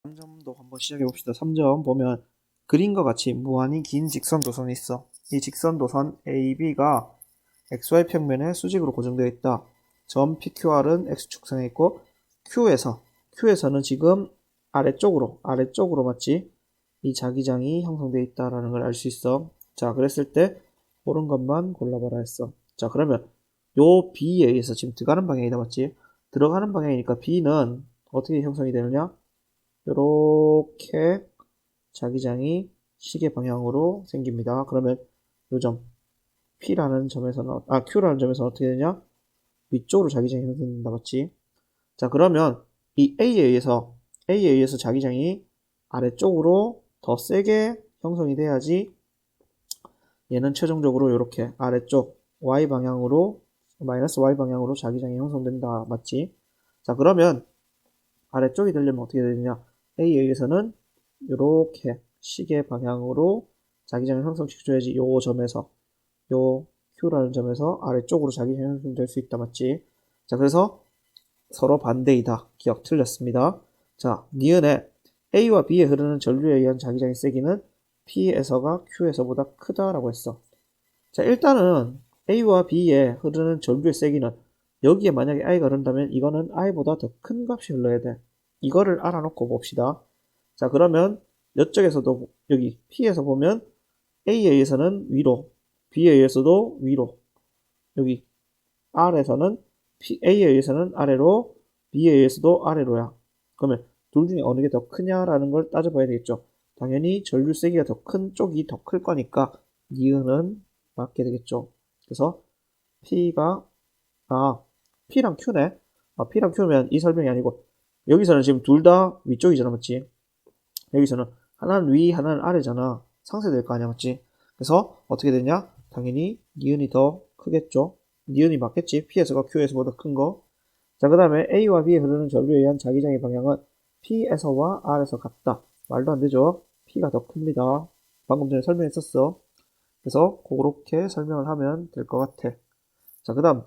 3점도 한번 시작해 봅시다. 3점 보면 그림과 같이 무한히 긴 직선 도선이 있어. 이 직선 도선 AB가 XY 평면에 수직으로 고정되어 있다. 점 PQR은 X축선에 있고 Q에서는 지금 아래쪽으로 맞지? 이 자기장이 형성되어 있다라는 걸 알 수 있어. 자, 그랬을 때 옳은 것만 골라봐라 했어. 자, 그러면 요 B에 의해서 지금 들어가는 방향이다 맞지? 들어가는 방향이니까 B는 어떻게 형성이 되느냐? 요렇게 자기장이 시계 방향으로 생깁니다. 그러면 요점 Q라는 점에서는 어떻게 되냐? 위쪽으로 자기장이 형성된다 맞지? 자, 그러면 이 A에 의해서 자기장이 아래쪽으로 더 세게 형성이 돼야지 얘는 최종적으로 이렇게 아래쪽 Y 방향으로 마이너스 Y 방향으로 자기장이 형성된다 맞지? 자, 그러면 아래쪽이 되려면 어떻게 되느냐? A에 의해서는 이렇게 시계 방향으로 자기장을 형성시켜줘야지 요 점에서 요 Q라는 점에서 아래쪽으로 자기장이 형성될 수 있다 맞지? 자, 그래서 서로 반대이다. 기억 틀렸습니다. 자, 니은에 A와 B에 흐르는 전류에 의한 자기장의 세기는 P에서가 Q에서보다 크다라고 했어. 자, 일단은 A와 B에 흐르는 전류의 세기는 여기에 만약에 I가 흐른다면 이거는 I보다 더 큰 값이 흘러야 돼. 이거를 알아놓고 봅시다. 자, 그러면 이쪽에서도 여기 P에서 보면 A에 의해서는 위로, B에 의해서도 위로, 여기 R에서는 A에 의해서는 아래로, B에 의해서도 아래로야. 그러면 둘 중에 어느 게 더 크냐라는 걸 따져봐야 되겠죠. 당연히 전류 세기가 더 큰 쪽이 더 클 거니까 니은은 맞게 되겠죠. 그래서 P가 P랑 Q네. P랑 Q면 이 설명이 아니고 여기서는 지금 둘 다 위쪽이잖아, 맞지? 여기서는 하나는 위, 하나는 아래잖아. 상쇄될 거 아니야, 맞지? 그래서 어떻게 되냐? 당연히 니은이 더 크겠죠. 니은이 맞겠지. P에서가 Q에서보다 큰 거. 자, 그 다음에 A와 B에 흐르는 전류에 의한 자기장의 방향은 P에서와 R에서 같다. 말도 안 되죠. P가 더 큽니다. 방금 전에 설명했었어. 그래서 그렇게 설명을 하면 될 것 같아. 자, 그 다음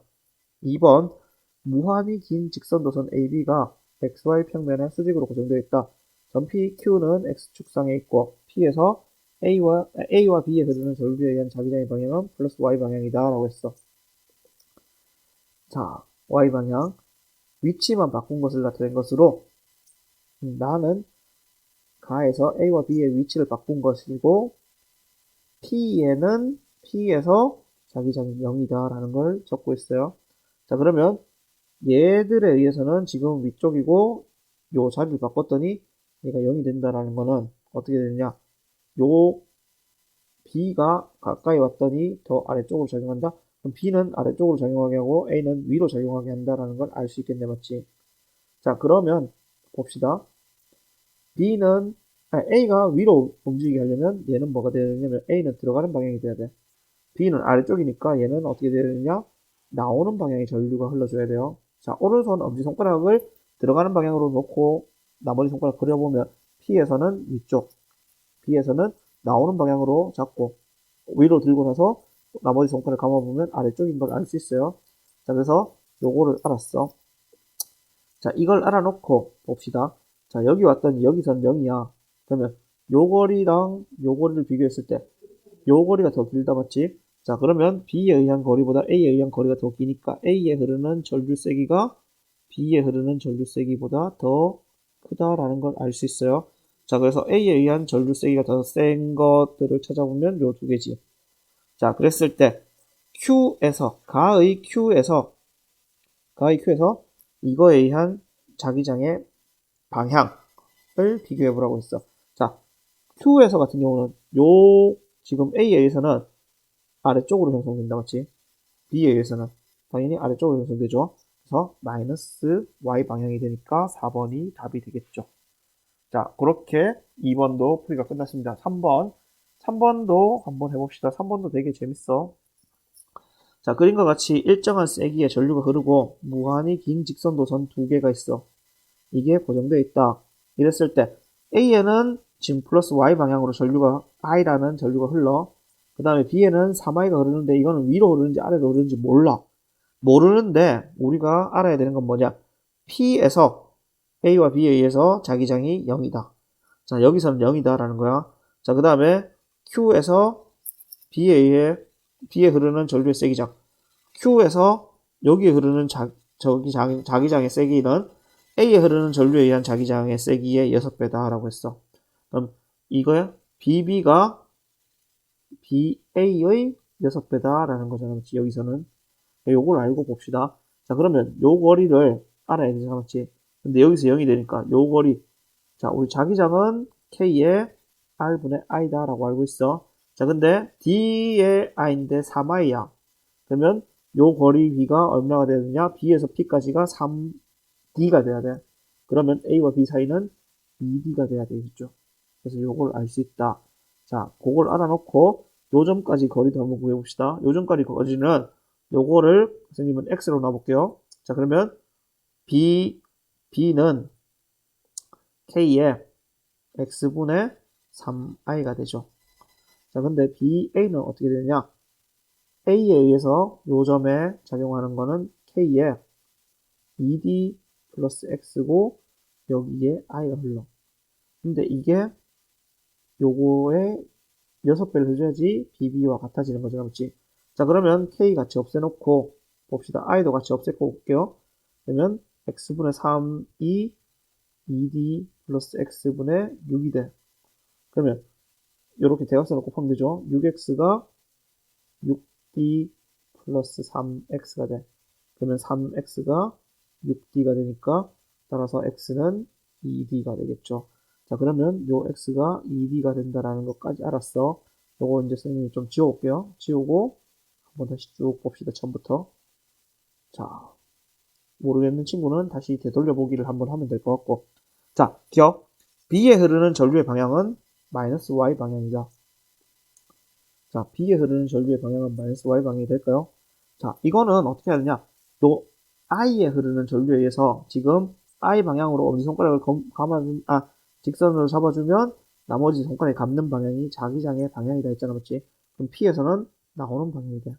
2번 무한히 긴 직선도선 AB가 XY 평면에 수직으로 고정되어 있다. 점 PQ는 X축상에 있고 P에서 A와 B에 흐르는 전류에 의한 자기장의 방향은 플러스 Y 방향이다 라고 했어. 자, Y 방향 위치만 바꾼 것을 나타낸 것으로 나는 가에서 A와 B의 위치를 바꾼 것이고 P에서 자기장이 0이다 라는 걸 적고 있어요. 자, 그러면 얘들에 의해서는 지금 위쪽이고 요 자리를 바꿨더니 얘가 0이 된다라는 거는 어떻게 되느냐? 요 B가 가까이 왔더니 더 아래쪽으로 작용한다? 그럼 B는 아래쪽으로 작용하게 하고 A는 위로 작용하게 한다라는 걸 알 수 있겠네, 맞지? 자, 그러면 봅시다. A가 위로 움직이게 하려면 얘는 뭐가 되야 되냐면 A는 들어가는 방향이 돼야 돼. B는 아래쪽이니까 얘는 어떻게 되야 되느냐? 나오는 방향의 전류가 흘러줘야 돼요. 자, 오른손 엄지손가락을 들어가는 방향으로 놓고 나머지 손가락 그려보면 P에서는 위쪽, B에서는 나오는 방향으로 잡고 위로 들고 나서 나머지 손가락 감아보면 아래쪽인 걸 알 수 있어요. 자, 그래서 요거를 알았어. 자, 이걸 알아놓고 봅시다. 자, 여기 왔더니 여기선 0이야. 그러면 요 거리랑 요 거리를 비교했을 때 요 거리가 더 길다 맞지? 자, 그러면 B에 의한 거리보다 A에 의한 거리가 더 기니까 A에 흐르는 전류 세기가 B에 흐르는 전류 세기보다 더 크다라는 걸 알 수 있어요. 자, 그래서 A에 의한 전류 세기가 더 센 것들을 찾아보면 요 두 개지. 자, 그랬을 때 가의 Q에서 이거에 의한 자기장의 방향을 비교해 보라고 했어. 자, Q에서 같은 경우는 지금 A에 의해서는 아래쪽으로 형성된다, 맞지? B에 의해서는 당연히 아래쪽으로 형성되죠. 그래서 마이너스 Y 방향이 되니까 4번이 답이 되겠죠. 자, 그렇게 2번도 풀이가 끝났습니다. 3번도 한번 해봅시다. 3번도 되게 재밌어. 자, 그림과 같이 일정한 세기의 전류가 흐르고 무한히 긴 직선도선 두 개가 있어. 이게 고정되어 있다. 이랬을 때 A에는 지금 플러스 Y 방향으로 I라는 전류가 흘러. 그 다음에 B에는 3I가 흐르는데 이거는 위로 흐르는지 아래로 흐르는지 몰라. 모르는데 우리가 알아야 되는 건 뭐냐? P에서 A와 B에 의해서 자기장이 0이다. 자, 여기서는 0이다 라는 거야. 자, 그 다음에 Q에서 B에 흐르는 전류의 세기장. Q에서 여기에 흐르는 자기장의 세기는 A에 흐르는 전류에 의한 자기장의 세기의 6배다 라고 했어. 그럼 이거야 BB가 BA의 6배다 라는 거잖아. 그렇지? 여기서는 요걸 알고 봅시다. 자, 그러면 요 거리를 알아야 되잖아. 맞지? 근데 여기서 0이 되니까 요 거리, 자, 우리 자기장은 K의 R분의 I다 라고 알고 있어. 자, 근데 D의 I인데 3I야. 그러면 요 거리 B가 얼마나 돼야 되냐? B에서 P까지가 3D가 돼야 돼. 그러면 A와 B 사이는 2D가 돼야 되겠죠. 그래서 요걸 알 수 있다. 자, 그걸 알아놓고 요 점까지 거리도 한번 구해봅시다. 요 점까지 거리는 요거를 선생님은 X로 놔볼게요. 자, 그러면 B는 K의 X분의 3I가 되죠. 자, 근데 BA는 어떻게 되느냐? A에 의해서 요 점에 작용하는 거는 K의 2D 플러스 X고 여기에 I가 흘러. 근데 이게 요거에 6배를 해줘야지 BB와 같아지는 거죠. 그렇지? 자, 그러면 K 같이 없애놓고 봅시다. I도 같이 없애고 볼게요. 그러면 X분의 3이 2D 플러스 X분의 6이 돼. 그러면 이렇게 대각선을 곱하면 되죠. 6X가 6D 플러스 3X가 돼. 그러면 3X가 6D가 되니까 따라서 X는 2D가 되겠죠. 자, 그러면 요 X가 2D가 된다라는 것까지 알았어. 요거 이제 선생님이 좀 지워볼게요. 지우고 한번 다시 쭉 봅시다. 처음부터. 자, 모르겠는 친구는 다시 되돌려 보기를 한번 하면 될 것 같고. 자, 기억. B에 흐르는 전류의 방향은 마이너스 Y 방향이다. 자, B에 흐르는 전류의 방향은 마이너스 Y 방향이 될까요? 자, 이거는 어떻게 해야 되냐? 요 I에 흐르는 전류에 의해서 지금 I 방향으로 엄지손가락을 직선으로 잡아주면 나머지 손가락이 감는 방향이 자기장의 방향이다 했잖아, 맞지? 그럼 P에서는 나오는 방향이 돼.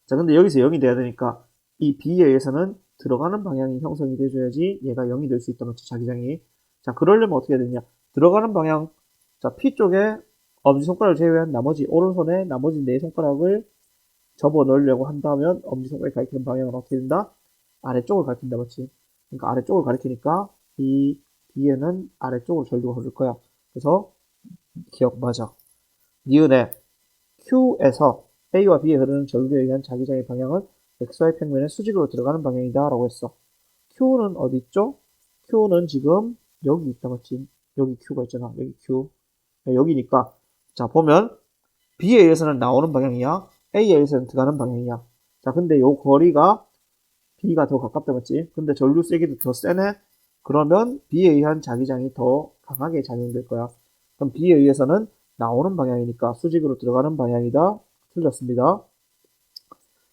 자, 근데 여기서 0이 돼야 되니까 이 B에 의해서는 들어가는 방향이 형성이 돼줘야지 얘가 0이 될 수 있다, 맞지? 자기장이. 자, 그러려면 어떻게 해야 되냐? 들어가는 방향, 자, P 쪽에 엄지손가락을 제외한 나머지 오른손에 나머지 네 손가락을 접어 넣으려고 한다면 엄지손가락이 가리키는 방향은 어떻게 된다? 아래쪽을 가리킨다, 맞지? 그러니까 아래쪽을 가리키니까 이 B에는 아래쪽으로 전류가 흐를 거야. 그래서 기억 맞아. 니은에 Q에서 A와 B에 흐르는 전류에 의한 자기장의 방향은 XY 평면의 수직으로 들어가는 방향이다 라고 했어. Q는 어디 있죠? Q는 지금 여기 있다, 맞지? 여기 Q가 있잖아. 여기 Q. 여기니까 자, 보면 B에 의해서는 나오는 방향이야. A에 의해서는 들어가는 방향이야. 자, 근데 요 거리가 B가 더 가깝다, 맞지? 근데 전류 세기도 더 세네? 그러면 B에 의한 자기장이 더 강하게 작용될 거야. 그럼 B에 의해서는 나오는 방향이니까 수직으로 들어가는 방향이다. 틀렸습니다.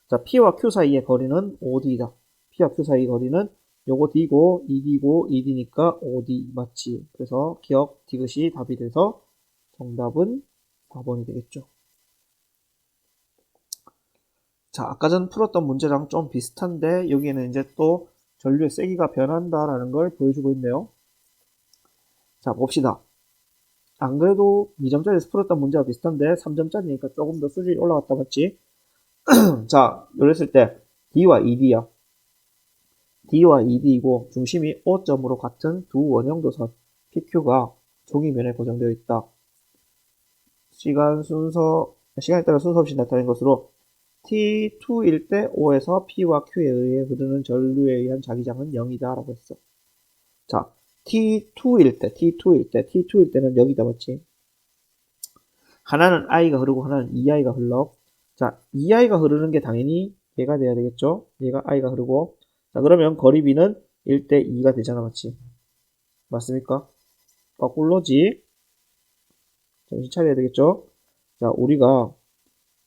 자, P와 Q 사이의 거리는 5D이다. P와 Q 사이 거리는 요거 D고 2D고 2D니까 5D 맞지? 그래서 기억 디귿이 답이 돼서 정답은 4번이 되겠죠. 자, 아까 전 풀었던 문제랑 좀 비슷한데 여기에는 이제 또 전류의 세기가 변한다라는 걸 보여주고 있네요. 자, 봅시다. 안 그래도 2점짜리에서 풀었던 문제와 비슷한데 3점짜리니까 조금 더 수준이 올라갔다 맞지? 자, 이랬을 때 D와 ED야. D와 ED이고 중심이 O점으로 같은 두 원형도선 PQ가 종이면에 고정되어 있다. 시간에 따라 순서 없이 나타낸 것으로 T2일 때 O에서 P와 Q에 의해 흐르는 전류에 의한 자기장은 0이다 라고 했어. 자, T2일 때는 여기다 맞지? 하나는 I가 흐르고 하나는 2I가 흘러. 자, 2I가 흐르는 게 당연히 얘가 돼야 되겠죠? 얘가 I가 흐르고. 자, 그러면 거리 B는 1대 2가 되잖아, 맞지? 맞습니까? 거꾸로지. 정신 차려야 되겠죠? 자, 우리가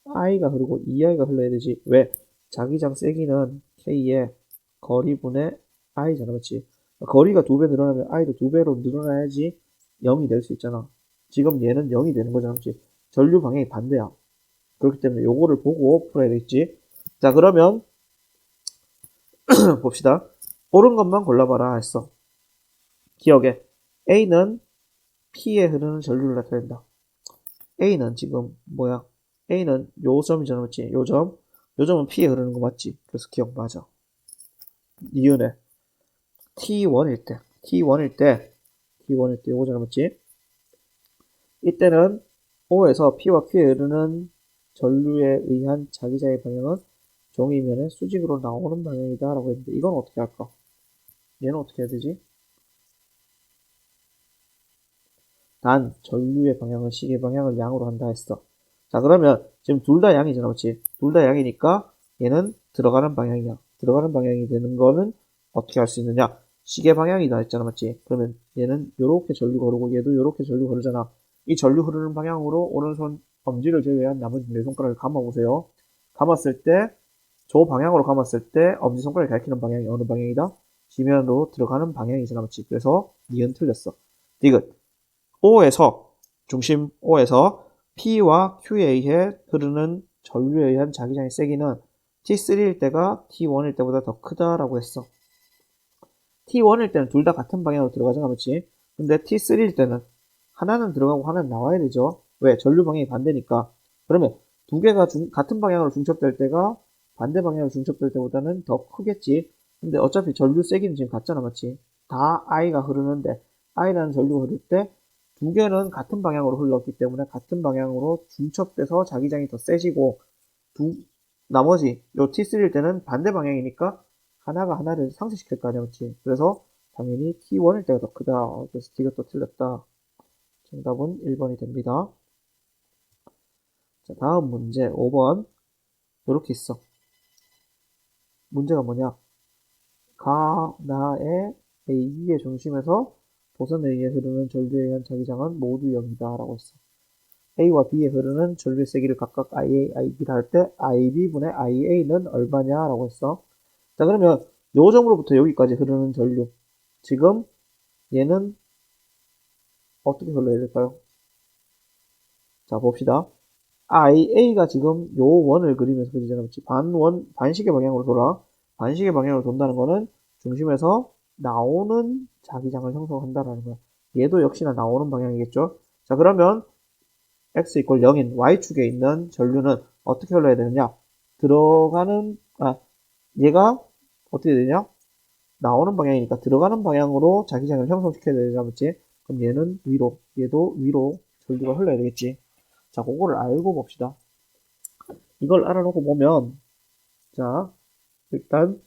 I가 흐르고 2I가 흘러야 되지. 왜? 자기장 세기는 K의 거리분의 I잖아, 맞지? 거리가 2배 늘어나면 I도 2배로 늘어나야지 0이 될 수 있잖아. 지금 얘는 0이 되는 거잖아, 맞지? 전류 방향이 반대야. 그렇기 때문에 요거를 보고 풀어야 되겠지. 자, 그러면 봅시다. 옳은 것만 골라봐라 했어. 기억에 A는 P에 흐르는 전류를 나타낸다. A는 지금 뭐야? A는 요 점이잖아, 맞지? 요 점. 요 점은 P에 흐르는 거 맞지? 그래서 기억 맞아. 이은에 T1일 때, T1일 때, T1일 때 요거잖아, 맞지? 이때는 O에서 P와 Q에 흐르는 전류에 의한 자기장의 방향은 종이면에 수직으로 나오는 방향이다 라고 했는데 이건 어떻게 할까? 얘는 어떻게 해야 되지? 단 전류의 방향은 시계 방향을 양으로 한다 했어. 자, 그러면 지금 둘 다 양이잖아, 맞지? 둘 다 양이니까 얘는 들어가는 방향이야. 들어가는 방향이 되는 거는 어떻게 할 수 있느냐? 시계 방향이다 했잖아, 맞지? 그러면 얘는 요렇게 전류가 흐르고 얘도 요렇게 전류가 흐르잖아. 이 전류 흐르는 방향으로 오른손 엄지를 제외한 나머지 네 손가락을 감아보세요. 감았을 때, 저 방향으로 감았을 때 엄지손가락이 가리키는 방향이 어느 방향이다? 지면으로 들어가는 방향이잖아, 맞지? 그래서 니은 틀렸어. 디귿. O에서 중심 O에서 P와 Q에 의해 흐르는 전류에 의한 자기장의 세기는 T3일 때가 T1일 때보다 더 크다라고 했어. T1일 때는 둘 다 같은 방향으로 들어가잖아, 그렇지? 근데 T3일 때는 하나는 들어가고 하나는 나와야 되죠. 왜? 전류 방향이 반대니까. 그러면 두 개가 같은 방향으로 중첩될 때가 반대 방향으로 중첩될 때보다는 더 크겠지. 근데 어차피 전류 세기는 지금 같잖아, 맞지? 다 I가 흐르는데 I라는 전류가 흐를 때 두 개는 같은 방향으로 흘렀기 때문에 같은 방향으로 중첩돼서 자기장이 더 세지고 나머지 요 T3일 때는 반대 방향이니까 하나가 하나를 상쇄시킬 거 아니야, 그치? 그래서 당연히 T1일 때가 더 크다. 그래서 D가 또 틀렸다. 정답은 1번이 됩니다. 자, 다음 문제 5번. 이렇게 있어. 문제가 뭐냐? 가나의 AB의 중심에서 도선에 의해 흐르는 전류에 의한 자기장은 모두 0이다. 라고 했어. A와 B에 흐르는 전류의 세기를 각각 IA, IB라 할 때 IB분의 IA는 얼마냐? 라고 했어. 자, 그러면 요 점으로부터 여기까지 흐르는 전류. 지금 얘는 어떻게 흘러야 될까요? 자, 봅시다. IA가 지금 요 원을 그리면서 그리잖아. 그렇지? 반시계 방향으로 돌아. 반시계 방향으로 돈다는 거는 중심에서 나오는 자기장을 형성한다라는 거야. 얘도 역시나 나오는 방향이겠죠? 자, 그러면 x 이퀄 0인 y축에 있는 전류는 어떻게 흘러야 되느냐? 얘가 어떻게 되냐? 나오는 방향이니까 들어가는 방향으로 자기장을 형성시켜야 되잖아, 그치? 그럼 얘는 위로, 얘도 위로 전류가 흘러야 되겠지. 자, 그거를 알고 봅시다. 이걸 알아놓고 보면, 자, 일단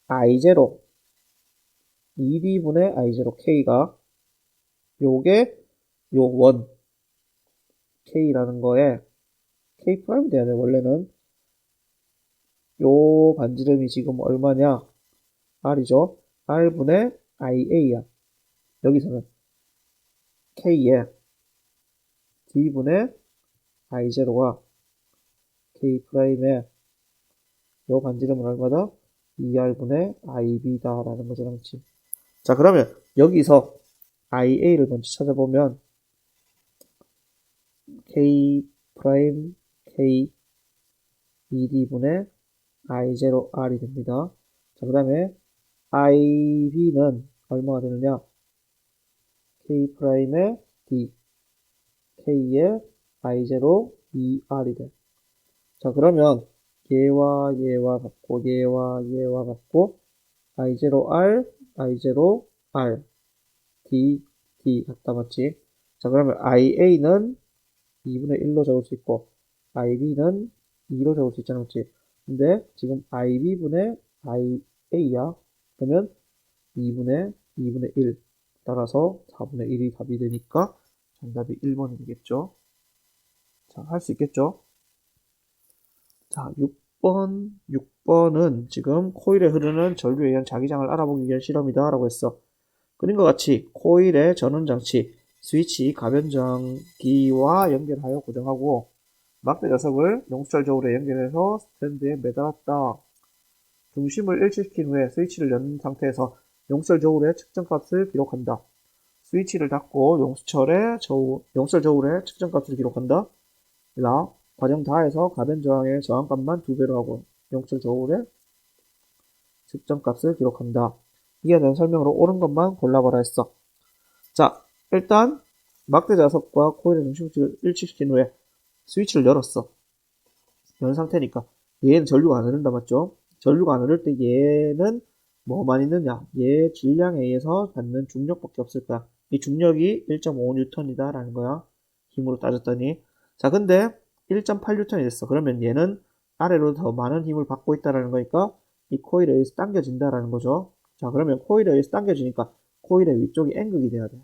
I0, 2D분의 I0 K가 요게 요 원, K라는 거에 K 프라임 돼야 돼, 원래는. 요 반지름이 지금 얼마냐? R이죠. R분의 IA야. 여기서는 K에 D분의 I0가 K 프라임에 요 반지름은 얼마다? 2R분의 IB다라는 거죠, 그렇지? 자, 그러면 여기서 IA를 먼저 찾아보면 K 프라임 K 2D분의 I0R이 됩니다. 자, 그 다음에 IB는 얼마가 되느냐? K 프라임의 D, K의 I0 2R이 돼. 자, 그러면 얘와 얘와 같고 얘와 얘와 같고 I0R, I0R, D, D 같다 맞지? 자, 그러면 IA는 2분의 1로 적을 수 있고 IB는 2로 적을 수 있잖아, 맞지? 근데 지금 IB분의 IA야. 그러면 2분의 1. 따라서 4분의 1이 답이 되니까 정답이 1번이 되겠죠. 자, 할 수 있겠죠? 자, 6번은 지금 코일에 흐르는 전류에 의한 자기장을 알아보기 위한 실험이다 라고 했어. 그림과 같이 코일의 전원장치, 스위치, 가변전기와 연결하여 고정하고 막대 자석을 용수철 저울에 연결해서 스탠드에 매달았다. 중심을 일치시킨 후에 스위치를 연 상태에서 용수철 저울의 측정값을 기록한다. 스위치를 닫고 용수철 저울의 측정값을 기록한다. 과정 다해서 가변 저항의 저항값만 2배로 하고 용수철 저울의 측정값을 기록한다. 이에 대한 설명으로 옳은 것만 골라봐라 했어. 자, 일단 막대 자석과 코일의 중심축을 일치시킨 후에 스위치를 열었어. 연 상태니까 얘는 전류가 안 흐른다 맞죠? 전류가 안 흐를 때 얘는 뭐만 있느냐? 얘 질량에 의해서 받는 중력밖에 없을 거야. 이 중력이 1.5N이다 라는 거야. 힘으로 따졌더니. 자, 근데 1.8N이 됐어. 그러면 얘는 아래로 더 많은 힘을 받고 있다라는 거니까 이 코일에 의해서 당겨진다라는 거죠. 자, 그러면 코일에 의해서 당겨지니까 코일의 위쪽이 N극이 돼야 돼.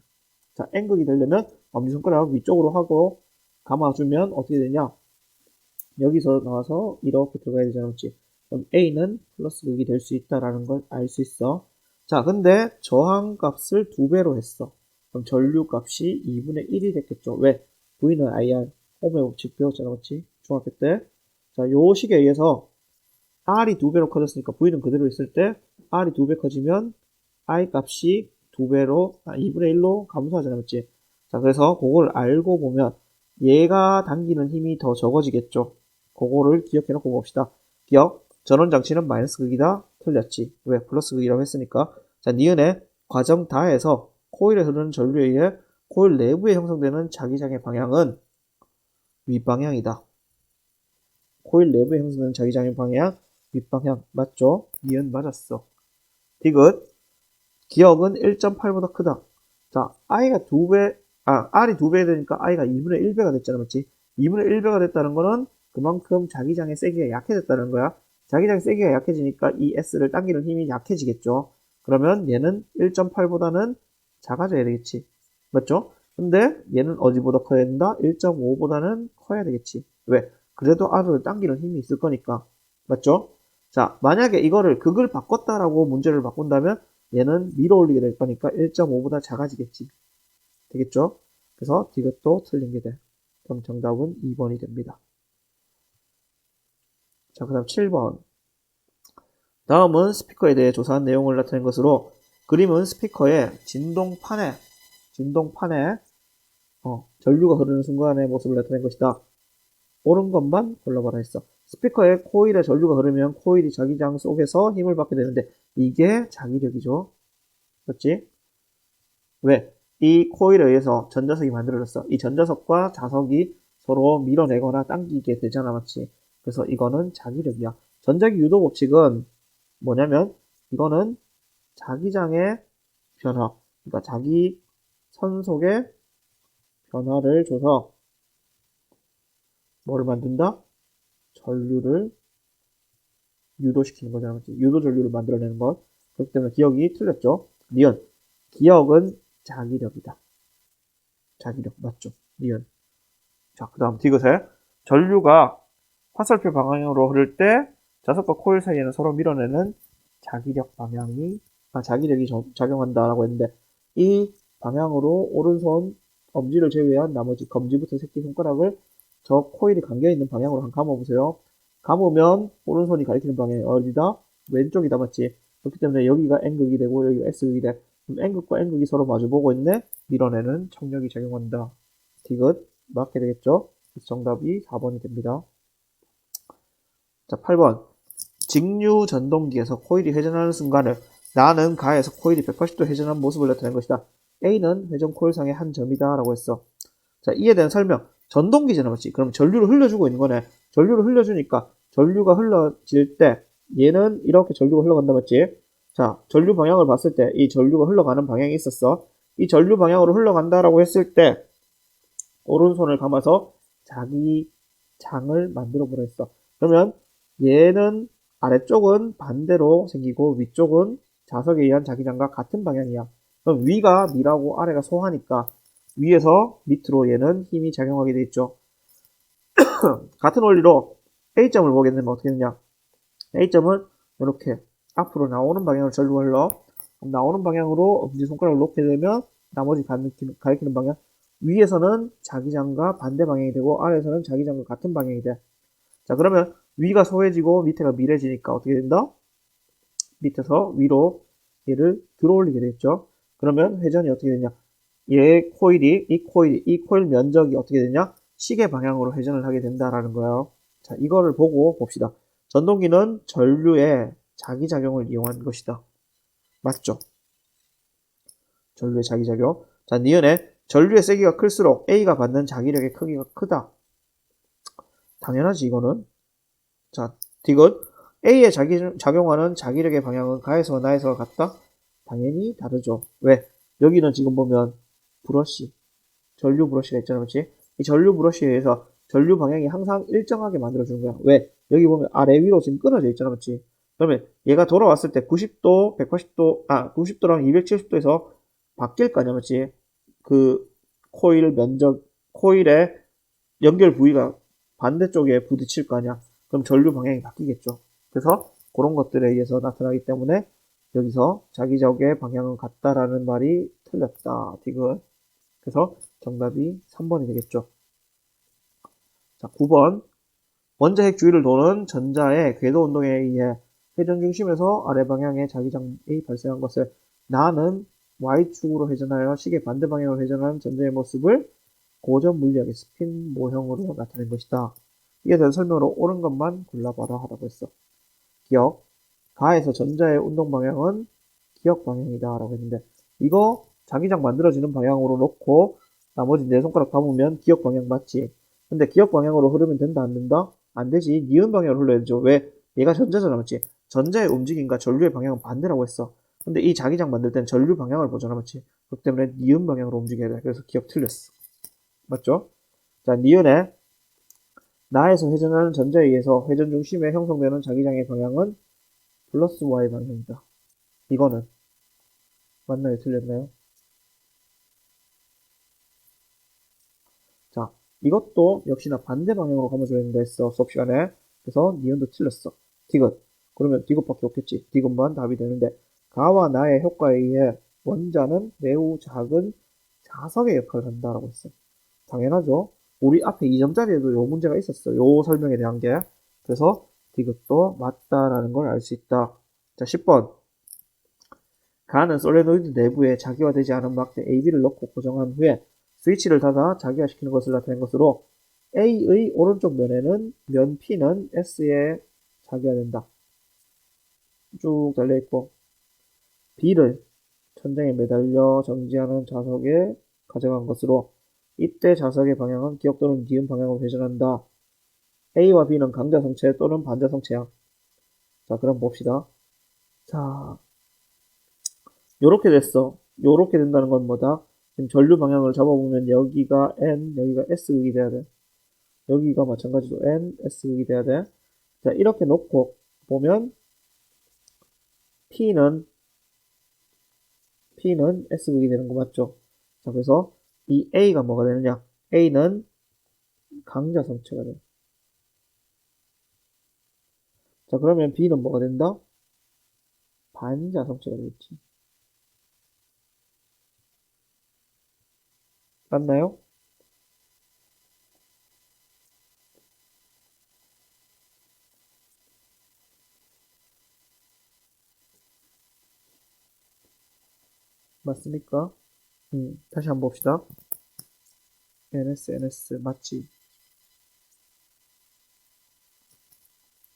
자, N극이 되려면 엄지손가락 위쪽으로 하고 감아주면 어떻게 되냐? 여기서 나와서 이렇게 들어가야 되잖아, 그렇지? 그럼 A는 플러스 극이 될 수 있다라는 걸 알 수 있어. 자, 근데 저항값을 2배로 했어. 그럼 전류값이 2분의 1이 됐겠죠. 왜? V는 IR, 홈의 법칙 배웠잖아, 그렇지? 중학교 때. 자, 요 식에 의해서 R이 2배로 커졌으니까 V는 그대로 있을 때 R이 2배 커지면 I 값이 2배로, 2분의 1로 감소하잖아, 그렇지? 자, 그래서 그걸 알고 보면 얘가 당기는 힘이 더 적어지겠죠. 그거를 기억해 놓고 봅시다. 기억. 전원장치는 마이너스 극이다. 틀렸지. 왜? 플러스 극이라고 했으니까. 자, 니은의 과정 다에서 코일에 흐르는 전류에 의해 코일 내부에 형성되는 자기장의 방향은 윗방향이다. 코일 내부에 형성되는 자기장의 방향, 윗방향. 맞죠? 니은 맞았어. 디귿. 기억은 1.8보다 크다. 자, I가 2배, R이 2배 되니까 I가 2분의 1배가 됐잖아. 맞지? 2분의 1배가 됐다는 거는 그만큼 자기장의 세기가 약해졌다는 거야. 자기장의 세기가 약해지니까 이 S를 당기는 힘이 약해지겠죠. 그러면 얘는 1.8보다는 작아져야 되겠지. 맞죠? 근데 얘는 어디보다 커야 된다? 1.5보다는 커야 되겠지. 왜? 그래도 R을 당기는 힘이 있을 거니까. 맞죠? 자, 만약에 이거를 극을 바꿨다라고 문제를 바꾼다면 얘는 밀어 올리게 될 거니까 1.5보다 작아지겠지. 되겠죠? 그래서 디귿도 틀린 게 돼. 그럼 정답은 2번이 됩니다. 자, 그 다음 7번. 다음은 스피커에 대해 조사한 내용을 나타낸 것으로 그림은 스피커의 진동판에 전류가 흐르는 순간의 모습을 나타낸 것이다. 옳은 것만 골라봐라 했어. 스피커에 코일에 전류가 흐르면 코일이 자기장 속에서 힘을 받게 되는데 이게 자기력이죠. 그렇지? 왜? 이 코일에 의해서 전자석이 만들어졌어. 이 전자석과 자석이 서로 밀어내거나 당기게 되잖아, 맞지? 그래서 이거는 자기력이야. 전자기 유도 법칙은 뭐냐면 이거는 자기장의 변화, 그러니까 자기 선속의 변화를 줘서 뭐를 만든다? 전류를 유도시키는 거잖아, 맞지? 유도 전류를 만들어내는 것. 그렇기 때문에 기억이 틀렸죠. 니은. 기억은 자기력이다. 자기력 맞죠? 니은. 자, 그 다음 디귿에 전류가 화살표 방향으로 흐를 때 자석과 코일 사이에는 서로 밀어내는 자기력이 작용한다라고 했는데 이 방향으로 오른손 엄지를 제외한 나머지 검지부터 새끼손가락을 저 코일이 감겨있는 방향으로 한번 감아보세요. 감으면 오른손이 가리키는 방향이 어디다? 왼쪽이다 맞지? 그렇기 때문에 여기가 N극이 되고 여기가 S극이 돼. 그럼 N극과 N극이 서로 마주보고 있네? 밀어내는 청력이 작용한다. 디귿 맞게 되겠죠? 그래서 정답이 4번이 됩니다. 자, 8번. 직류 전동기에서 코일이 회전하는 순간을 나는 가에서 코일이 180도 회전한 모습을 나타낸 것이다. A는 회전 코일상의 한 점이다 라고 했어. 자, 이에 대한 설명. 전동기잖아, 맞지? 그럼 전류를 흘려주고 있는 거네. 전류를 흘려주니까 전류가 흘러질 때 얘는 이렇게 전류가 흘러간다, 맞지? 자, 전류 방향을 봤을 때 이 전류가 흘러가는 방향이 있었어. 이 전류 방향으로 흘러간다라고 했을 때 오른손을 감아서 자기 장을 만들어 보라 했어. 그러면 얘는 아래쪽은 반대로 생기고 위쪽은 자석에 의한 자기장과 같은 방향이야. 그럼 위가 미라고 아래가 소하니까 위에서 밑으로 얘는 힘이 작용하게 돼 있죠. 같은 원리로 A점을 보게 되면 어떻게 되냐? A점은 이렇게 앞으로 나오는 방향으로 전류가 흘러 나오는 방향으로 엄지손가락을 놓게 되면 나머지 가리키는 방향 위에서는 자기장과 반대 방향이 되고 아래에서는 자기장과 같은 방향이 돼. 자, 그러면 위가 소해지고 밑에가 밀해지니까 어떻게 된다? 밑에서 위로 얘를 들어올리게 됐죠. 그러면 회전이 어떻게 되냐? 이 코일 면적이 어떻게 되냐? 시계 방향으로 회전을 하게 된다라는 거예요. 자, 이거를 보고 봅시다. 전동기는 전류의 자기작용을 이용한 것이다. 맞죠? 전류의 자기작용. 자, 니은에 전류의 세기가 클수록 A가 받는 자기력의 크기가 크다. 당연하지, 이거는. 자, 디귿. A에 작용하는 자기력의 방향은 가에서와 나에서가 같다? 당연히 다르죠. 왜? 여기는 지금 보면 브러쉬, 전류 브러쉬가 있잖아, 그렇지? 이 전류 브러쉬에 의해서 전류 방향이 항상 일정하게 만들어주는 거야. 왜? 여기 보면 아래 위로 지금 끊어져 있잖아, 그렇지? 그러면 얘가 돌아왔을 때 90도, 180도, 90도랑 270도에서 바뀔 거 아니야, 그렇지? 그 코일 면적, 코일의 연결 부위가 반대쪽에 부딪힐 거 아니야. 그럼 전류 방향이 바뀌겠죠. 그래서 그런 것들에 의해서 나타나기 때문에 여기서 자기적의 방향은 같다라는 말이 틀렸다. 디귿. 그래서 정답이 3번이 되겠죠. 자, 9번. 원자핵 주위를 도는 전자의 궤도 운동에 의해 회전 중심에서 아래 방향의 자기장이 발생한 것을 나는 Y축으로 회전하여 시계 반대 방향으로 회전하는 전자의 모습을 고전 물리학의 스핀 모형으로 나타낸 것이다. 이에 대한 설명으로 옳은 것만 골라봐라 하라고 했어. 기억. 가에서 전자의 운동 방향은 기억 방향이다 라고 했는데 이거 자기장 만들어지는 방향으로 놓고 나머지 네 손가락 감으면 기억 방향 맞지? 근데 기억 방향으로 흐르면 된다 안 된다? 안 되지. 니은 방향으로 흘러야죠. 왜? 얘가 전자잖아 맞지? 전자의 움직임과 전류의 방향은 반대라고 했어. 근데 이 자기장 만들 땐 전류 방향을 보잖아 맞지? 그렇기 때문에 니은 방향으로 움직여야 돼. 그래서 기억 틀렸어. 맞죠? 자, 니은에 나에서 회전하는 전자에 의해서 회전 중심에 형성되는 자기장의 방향은 플러스 Y 방향이다. 이거는 맞나요? 틀렸나요? 자, 이것도 역시나 반대 방향으로 감아줘야 된다 했어, 수업 시간에. 그래서 니은도 틀렸어. 디귿. 그러면 디귿밖에 없겠지. 디귿만 답이 되는데, 가와 나의 효과에 의해 원자는 매우 작은 자석의 역할을 한다라고 했어. 당연하죠. 우리 앞에 2점짜리에도 요 문제가 있었어. 요 설명에 대한 게. 그래서 디귿도 맞다라는 걸 알 수 있다. 자, 10번. 가는 솔레노이드 내부에 자기화되지 않은 막대 AB를 넣고 고정한 후에 스위치를 닫아 자기화시키는 것을 나타낸 것으로 A의 오른쪽 면에는 면 P는 S에 자기화된다. 쭉 달려있고 B를 천장에 매달려 정지하는 자석에 가져간 것으로 이때 자석의 방향은 기억 또는 니은 방향으로 회전한다. A와 B는 강자성체 또는 반자성체야. 자, 그럼 봅시다. 자, 요렇게 됐어. 요렇게 된다는 건 뭐다? 지금 전류 방향을 잡아보면 여기가 N, 여기가 S극이 돼야 돼. 여기가 마찬가지로 N, S극이 돼야 돼. 자, 이렇게 놓고 보면 P는 S극이 되는 거 맞죠? 자, 그래서 이 A가 뭐가 되느냐? A는 강자성체가 돼. 자, 그러면 B는 뭐가 된다? 반자성체가 되겠지. 맞나요? 맞습니까? 다시 한번 봅시다. NS 맞지?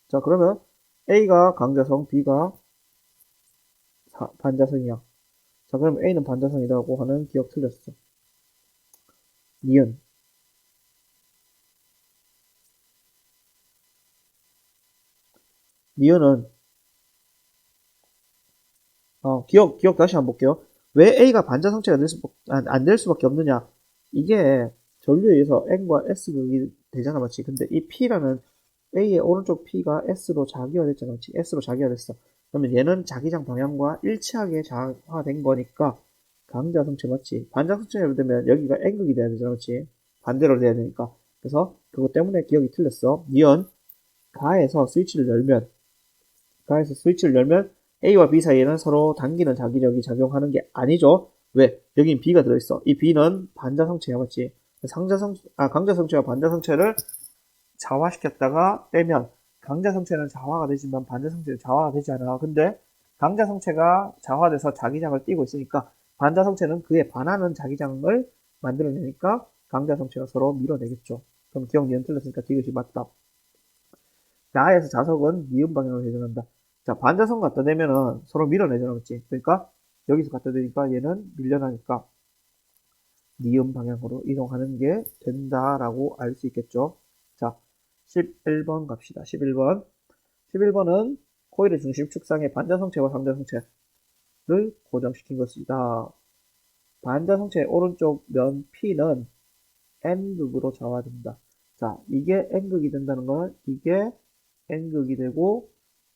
자, 그러면 A가 강자성, B가 반자성이야. 자, 그럼 A는 반자성이라고 하는 기억 틀렸어. 니은. 니은은, 기억 다시 한번 볼게요. 왜 A가 반자성체가 안 될 수밖에 없느냐? 이게 전류에 의해서 N과 S극이 되잖아, 맞지? 근데 이 P라는 A의 오른쪽 P가 S로 자기화됐잖아, 맞지? S로 자기화됐어. 그러면 얘는 자기장 방향과 일치하게 자화된 거니까 강자성체 맞지? 반자성체가 되면 여기가 N극이 돼야 되잖아, 맞지? 반대로 돼야 되니까. 그래서 그것 때문에 기억이 틀렸어. 니은, 가에서 스위치를 열면 A와 B 사이에는 서로 당기는 자기력이 작용하는 게 아니죠. 왜? 여긴 B가 들어있어. 이 B는 반자성체야, 맞지? 강자성체와 반자성체를 자화시켰다가 빼면 강자성체는 자화가 되지만 반자성체는 자화가 되지 않아. 근데 강자성체가 자화돼서 자기장을 띠고 있으니까 반자성체는 그에 반하는 자기장을 만들어내니까 강자성체가 서로 밀어내겠죠. 그럼 기억 니은 틀렸으니까 디귿이 맞다. 나에서 자석은 니은 방향으로 회전한다. 자, 반자성 갖다 대면은 서로 밀어내잖아, 그치? 그러니까 여기서 갖다 대니까 얘는 밀려나니까 니은 방향으로 이동하는 게 된다라고 알 수 있겠죠. 자, 11번 갑시다. 11번. 11번은 코일의 중심 축상의 반자성체와 상자성체를 고정시킨 것이다. 반자성체의 오른쪽 면 P는 N극으로 좌화된다. 자, 이게 N극이 된다는 건 이게 N극이 되고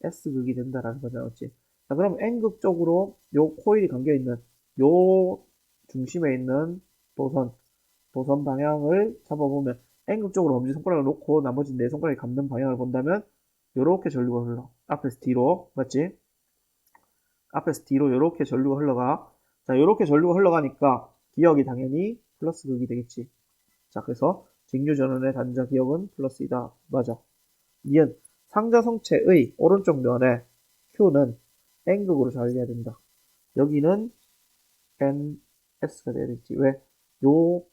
S극이 된다라는 거죠. 그렇지? 자, 그럼 N극 쪽으로 요 코일이 감겨있는 요 중심에 있는 도선 방향을 잡아보면 N극 쪽으로 엄지손가락을 놓고 나머지 네 손가락이 감는 방향을 본다면 요렇게 전류가 흘러. 앞에서 뒤로. 맞지? 앞에서 뒤로 요렇게 전류가 흘러가. 자, 요렇게 전류가 흘러가니까 기역이 당연히 플러스 극이 되겠지. 자, 그래서 직류전원의 단자 기역은 플러스이다. 맞아. 니은 상자성체의 오른쪽 면에 Q는 N극으로 좌회해야 된다. 여기는 NS가 돼야 되지. 왜? 요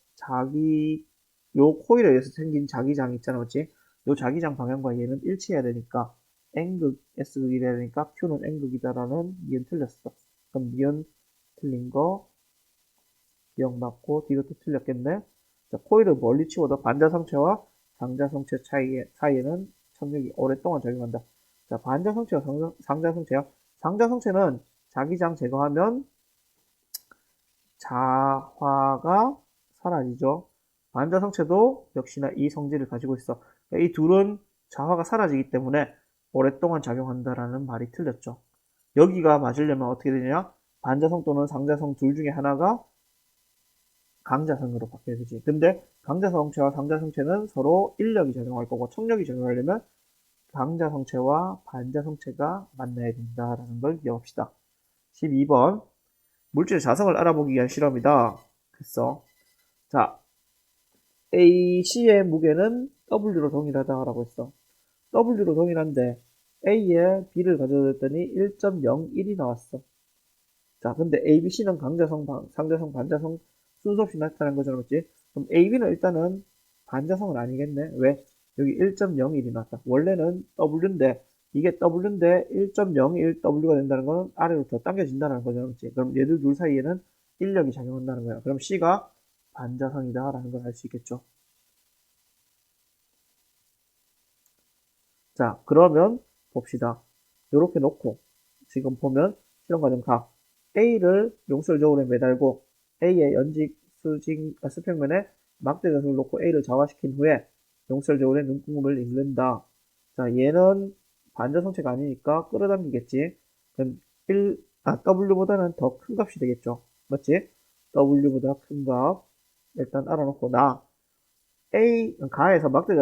요 코일에 의해서 생긴 자기장 있잖아, 그렇지? 요 자기장 방향과 얘는 일치해야 되니까 N극, S극이 돼야 되니까 Q는 N극이다라는 니은 틀렸어. 그럼 니은 틀린 거 기억 맞고 이것도 틀렸겠네. 자, 코일을 멀리 치워도 반자성체와 상자성체 사이에는 청력이 오랫동안 작용한다. 자, 반자성체와 상자성체야. 상자성체는 자기장 제거하면 자화가 사라지죠. 반자성체도 역시나 이 성질을 가지고 있어. 이 둘은 자화가 사라지기 때문에 오랫동안 작용한다라는 말이 틀렸죠. 여기가 맞으려면 어떻게 되냐? 반자성 또는 상자성 둘 중에 하나가 강자성으로 바뀌어야 되지. 근데 강자성체와 상자성체는 서로 인력이 작용할 거고 청력이 작용하려면 강자성체와 반자성체가 만나야 된다라는 걸 기억합시다. 12번 물질의 자성을 알아보기 위한 실험이다. 됐어. 자, AC의 무게는 W로 동일하다라고 했어. W로 동일한데 A에 B를 가져다 줬더니 1.01이 나왔어. 자, 근데 ABC는 강자성, 상자성, 반자성 순서 없이 나타나는 거잖아, 그렇지? 그럼 AB는 일단은 반자성은 아니겠네. 왜? 여기 1.01이 나왔다. 원래는 W인데 이게 W인데 1.01 W가 된다는 건 아래로 더 당겨진다는 거잖아, 그렇지? 그럼 얘들 둘 사이에는 인력이 작용한다는 거야. 그럼 C가 반자성이다라는 걸 알 수 있겠죠. 자, 그러면 봅시다. 이렇게 놓고 지금 보면 실험 과정 각 A를 용설 저울에 매달고 A의 연직 수평면에 막대 자석을 놓고 A를 좌화시킨 후에 용설 저울에 눈금을 읽는다. 자, 얘는 반자성체가 아니니까 끌어당기겠지. 그럼 W보다는 더 큰 값이 되겠죠. 맞지? W보다 큰 값. 일단 알아놓고 가에서 막대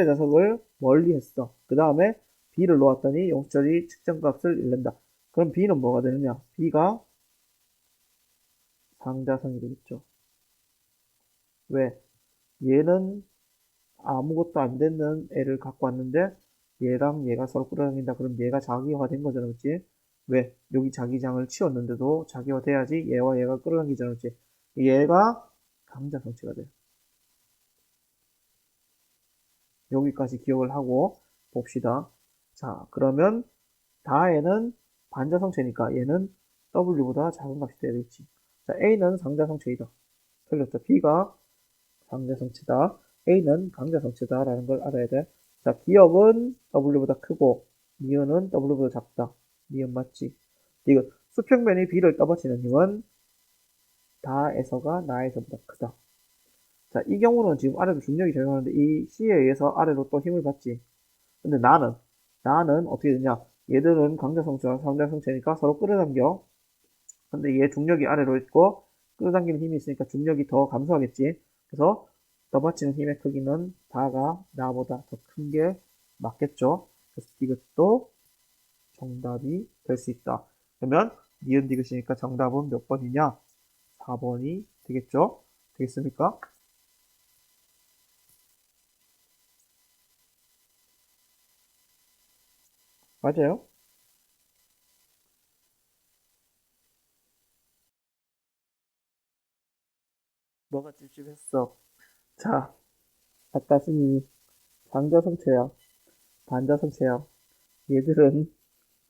자석을 멀리 했어. 그 다음에 B를 놓았더니 용철이 측정값을 잃는다. 그럼 B는 뭐가 되느냐? B가 상자성이 되겠죠. 왜? 얘는 아무것도 안 되는 애를 갖고 왔는데 얘랑 얘가 서로 끌어당긴다. 그럼 얘가 자기화된 거잖아, 그치? 왜? 여기 자기장을 치웠는데도 자기화돼야지 얘와 얘가 끌어당기잖아, 그치? 얘가 강자성체가 돼. 여기까지 기억을 하고 봅시다. 자, 그러면 다에는 반자성체니까 얘는 W보다 작은 값이 되겠지. 자, A는 상자성체이다. 틀렸죠. B가 상자성체다. A는 강자성체다라는 걸 알아야 돼. 자, 기억은 W보다 크고 니은은 W보다 작다. 니은 맞지? 이거 수평면이 B를 떠받치는 힘은 다에서가 나에서보다 크다. 자, 이 경우는 지금 아래로 중력이 작용하는데 이 C에 의해서 아래로 또 힘을 받지. 근데 나는 어떻게 되냐? 얘들은 강자성체와 상자성체니까 서로 끌어당겨. 근데 얘 중력이 아래로 있고 끌어당기는 힘이 있으니까 중력이 더 감소하겠지. 그래서 떠받치는 힘의 크기는 다가 나보다 더 큰 게 맞겠죠. 그래서 이것도 정답이 될 수 있다. 그러면 니은 디귿이니까 정답은 몇 번이냐? 4번이 되겠죠? 되겠습니까? 맞아요? 뭐가 찝찝했어? 자, 아까 스님이 상자성체야, 반자성체야. 얘들은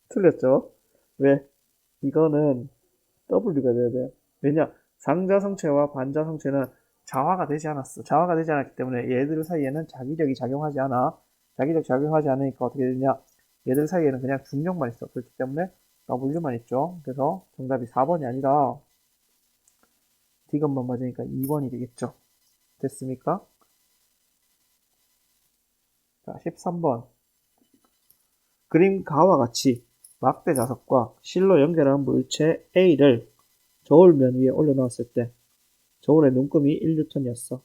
틀렸죠? 왜? 이거는 W가 돼야 돼. 왜냐? 상자성체와 반자성체는 자화가 되지 않았어. 자화가 되지 않았기 때문에 얘들 사이에는 자기력이 작용하지 않아. 자기력 작용하지 않으니까 어떻게 되냐? 얘들 사이에는 그냥 중력만 있어. 그렇기 때문에 W만 있죠. 그래서 정답이 4번이 아니라 D것만 맞으니까 2번이 되겠죠. 됐습니까? 자, 13번. 그림 가와 같이 막대 자석과 실로 연결한 물체 A를 저울면 위에 올려놓았을 때 저울의 눈금이 1N이었어.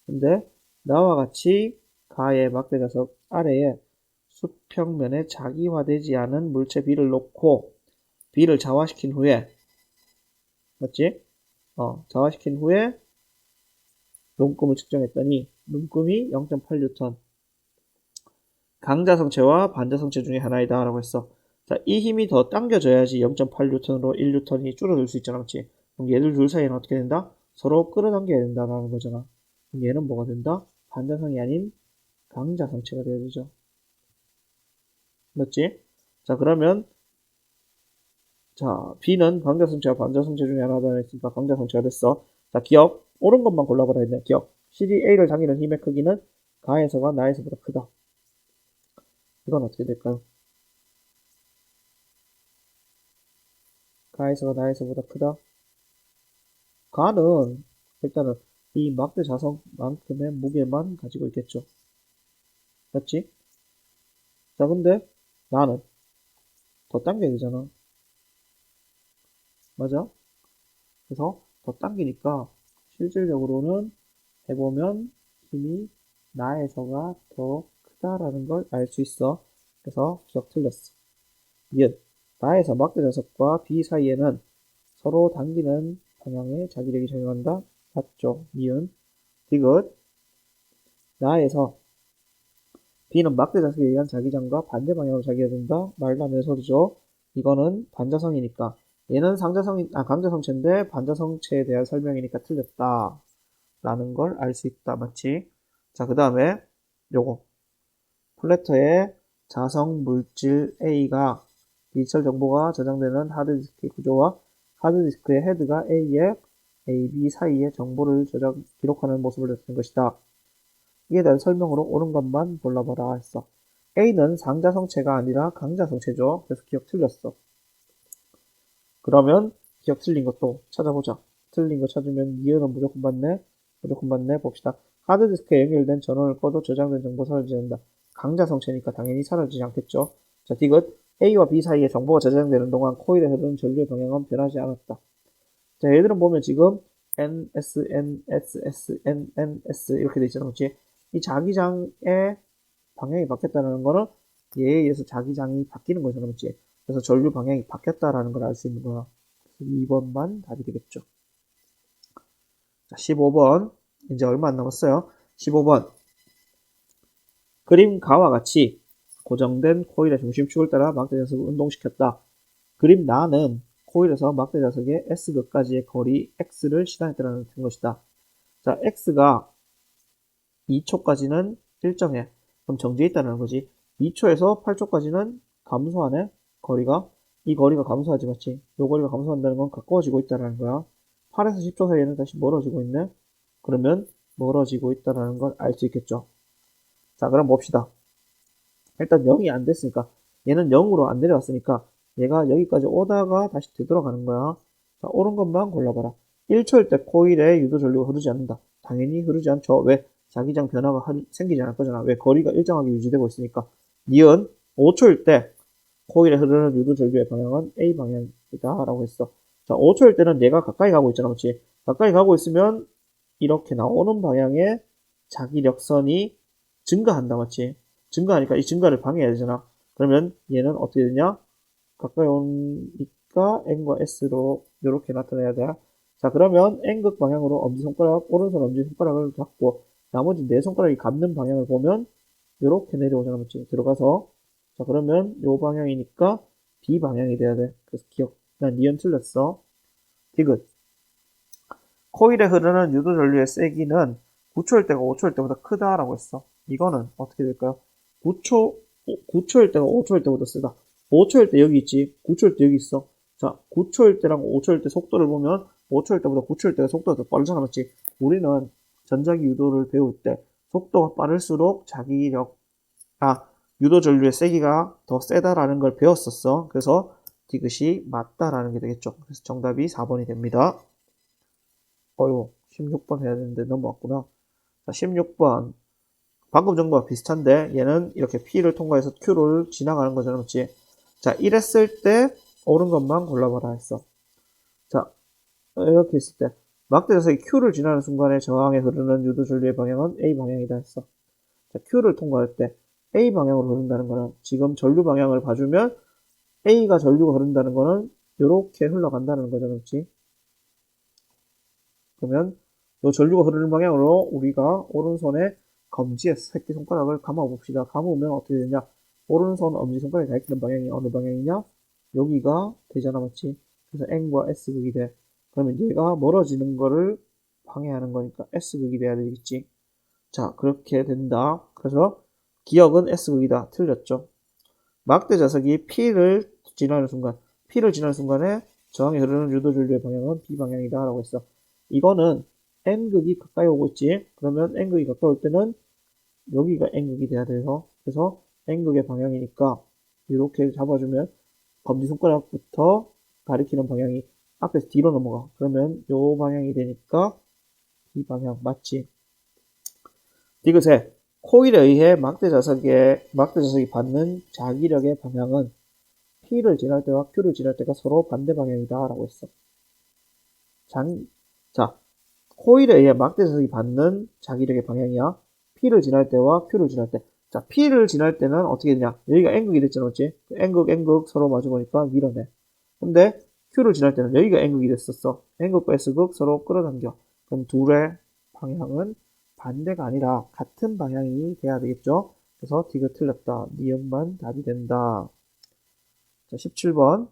근데 나와 같이 가의 막대 자석 아래에 수평면에 자기화되지 않은 물체 B를 놓고 B를 자화시킨 후에 맞지? 자화시킨 후에 눈금을 측정했더니 눈금이 0.8N 강자성체와 반자성체 중에 하나이다 라고 했어. 자, 이 힘이 더 당겨져야지 0.8N으로 1N이 줄어들 수 있잖아. 그렇지? 그럼 얘들 둘 사이에는 어떻게 된다? 서로 끌어당겨야 된다라는 거잖아. 그럼 얘는 뭐가 된다? 반자성이 아닌 강자성체가 돼야 되죠. 맞지? 자, 그러면 자, B는 강자성체와 반자성체 중에 하나다 했으니까 강자성체가 됐어. 자, 기억. 옳은 것만 골라보라 했네. 기억. CD A를 당기는 힘의 크기는 가에서가 나에서보다 크다. 이건 어떻게 될까요? 가에서가 나에서보다 크다. 가는 일단은 이 막대 자석만큼의 무게만 가지고 있겠죠. 맞지? 자, 근데 나는 더 당겨야 되잖아. 맞아? 그래서 더 당기니까 실질적으로는 해보면 힘이 나에서가 더 크다라는 걸 알 수 있어. 그래서 기억 틀렸어. 이은 나에서 막대 자석과 B 사이에는 서로 당기는 방향의 자기력이 작용한다. 맞죠? 이은 디귿 나에서 B는 막대 자석에 의한 자기장과 반대 방향으로 자기가 된다. 말도 안 되는 소리죠. 이거는 반자성이니까 얘는 강자성체인데 반자성체에 대한 설명이니까 틀렸다. 라는 걸 알 수 있다. 맞지? 자, 그 다음에 요거 플래터의 자성 물질 A가 디지털 정보가 저장되는 하드디스크 구조와 하드디스크의 헤드가 A의 AB 사이에 정보를 기록하는 모습을 나타낸 것이다. 이에 대한 설명으로 옳은 것만 골라봐라 했어. A는 상자성체가 아니라 강자성체죠. 그래서 기억 틀렸어. 그러면 기억 틀린 것도 찾아보자. 틀린 거 찾으면 이유는 무조건 맞네. 무조건 맞네. 봅시다. 하드디스크에 연결된 전원을 꺼도 저장된 정보 사라지지 않는다. 강자성체니까 당연히 사라지지 않겠죠. 자, 디귿 A와 B 사이에 정보가 저장되는 동안 코일에 흐르는 전류의 방향은 변하지 않았다. 자, 얘들은 보면 지금 NS, NS, S, NNS 이렇게 돼 있잖아. 그렇지? 이 자기장의 방향이 바뀌었다는 거는 얘에 의해서 자기장이 바뀌는 거잖아. 그렇지? 그래서 전류 방향이 바뀌었다라는 걸 알 수 있는 거야. 2번만 답이 되겠죠. 자, 15번. 이제 얼마 안 남았어요. 15번. 그림 가와 같이 고정된 코일의 중심축을 따라 막대 자석을 운동시켰다. 그림 나는 코일에서 막대 자석의 S극까지의 거리 X를 시단했다는 것이다. 자, X가 2초까지는 일정해. 그럼 정지해 있다는 거지. 2초에서 8초까지는 감소하네. 거리가. 이 거리가 감소하지, 맞지? 이 거리가 감소한다는 건 가까워지고 있다는 거야. 8에서 10초 사이에는 다시 멀어지고 있네. 그러면 멀어지고 있다는 걸 알 수 있겠죠. 자, 그럼 봅시다. 일단 0이 안 됐으니까 얘는 0으로 안 내려왔으니까 얘가 여기까지 오다가 다시 되돌아가는 거야. 자, 옳은 것만 골라봐라. 1초일 때 코일에 유도 전류가 흐르지 않는다. 당연히 흐르지 않죠. 왜? 자기장 변화가 생기지 않을 거잖아. 왜? 거리가 일정하게 유지되고 있으니까. 니은 5초일 때 코일에 흐르는 유도 전류의 방향은 A 방향이다 라고 했어. 자, 5초일 때는 얘가 가까이 가고 있잖아. 그렇지? 가까이 가고 있으면 이렇게 나오는 방향의 자기력선이 증가한다. 맞지? 증가하니까 이 증가를 방해해야 되잖아. 그러면 얘는 어떻게 되냐? 가까이 오니까 N과 S로 이렇게 나타내야 돼. 자, 그러면 N극 방향으로 엄지손가락, 오른손 엄지손가락을 잡고 나머지 네 손가락이 감는 방향을 보면 이렇게 내려오잖아. 맞지? 들어가서 자, 그러면 요 방향이니까 B 방향이 돼야 돼. 그래서 기억. 난 니은 틀렸어. 디귿. 코일에 흐르는 유도 전류의 세기는 9초일 때가 5초일 때보다 크다라고 했어. 이거는 어떻게 될까요? 9초 9초일 때가 5초일 때보다 세다. 5초일 때 여기 있지. 9초일 때 여기 있어. 자, 9초일 때랑 5초일 때 속도를 보면 5초일 때보다 9초일 때가 속도가 더 빠르잖아, 맞지? 우리는 전자기 유도를 배울 때 속도가 빠를수록 유도 전류의 세기가 더 세다라는 걸 배웠었어. 그래서 디귿이 맞다라는 게 되겠죠. 그래서 정답이 4번이 됩니다. 16번 해야 되는데 넘어왔구나. 자, 16번. 방금 전과 비슷한데 얘는 이렇게 P를 통과해서 Q를 지나가는 거잖아, 맞지? 자, 이랬을 때 옳은 것만 골라봐라 했어. 자, 이렇게 했을 때 막대자석이 Q를 지나는 순간에 저항에 흐르는 유도 전류의 방향은 A 방향이다 했어. 자, Q를 통과할 때 A 방향으로 흐른다는 거는 지금 전류 방향을 봐주면 A가 전류가 흐른다는 거는 이렇게 흘러간다는 거잖아, 그렇지? 그러면 이 전류가 흐르는 방향으로 우리가 오른손에 검지에 새끼손가락을 감아봅시다. 감으면 어떻게 되냐? 오른손 엄지손가락이 가리키는 방향이 어느 방향이냐? 여기가 되잖아, 맞지? 그래서 N과 S극이 돼. 그러면 얘가 멀어지는 거를 방해하는 거니까 S극이 돼야 되겠지. 자, 그렇게 된다. 그래서 기억은 S극이다. 틀렸죠. 막대 자석이 P를 지나는 순간에 저항이 흐르는 유도전류의 방향은 B 방향이다 라고 했어. 이거는 N극이 가까이 오고 있지. 그러면 N극이 가까이 올 때는 여기가 N극이 돼야 돼서, 그래서 N극의 방향이니까 이렇게 잡아주면 검지손가락부터 가리키는 방향이 앞에서 뒤로 넘어가. 그러면 요 방향이 되니까 이 방향 맞지? 디귿에 코일에 의해 막대자석이 받는 자기력의 방향은 P를 지날 때와 Q를 지날 때가 서로 반대 방향이다 라고 했어. 자, 코일에 의해 막대자석이 받는 자기력의 방향이야. P를 지날 때와 Q를 지날 때. 자, P를 지날 때는 어떻게 되냐? 여기가 N극이 됐잖아, 맞지? N극 서로 마주보니까 밀어내. 근데 Q를 지날 때는 여기가 N극이 됐었어. N극과 S극 서로 끌어당겨. 그럼 둘의 방향은 반대가 아니라 같은 방향이 돼야 되겠죠? 그래서 D가 틀렸다. 니은만 답이 된다. 자, 17번.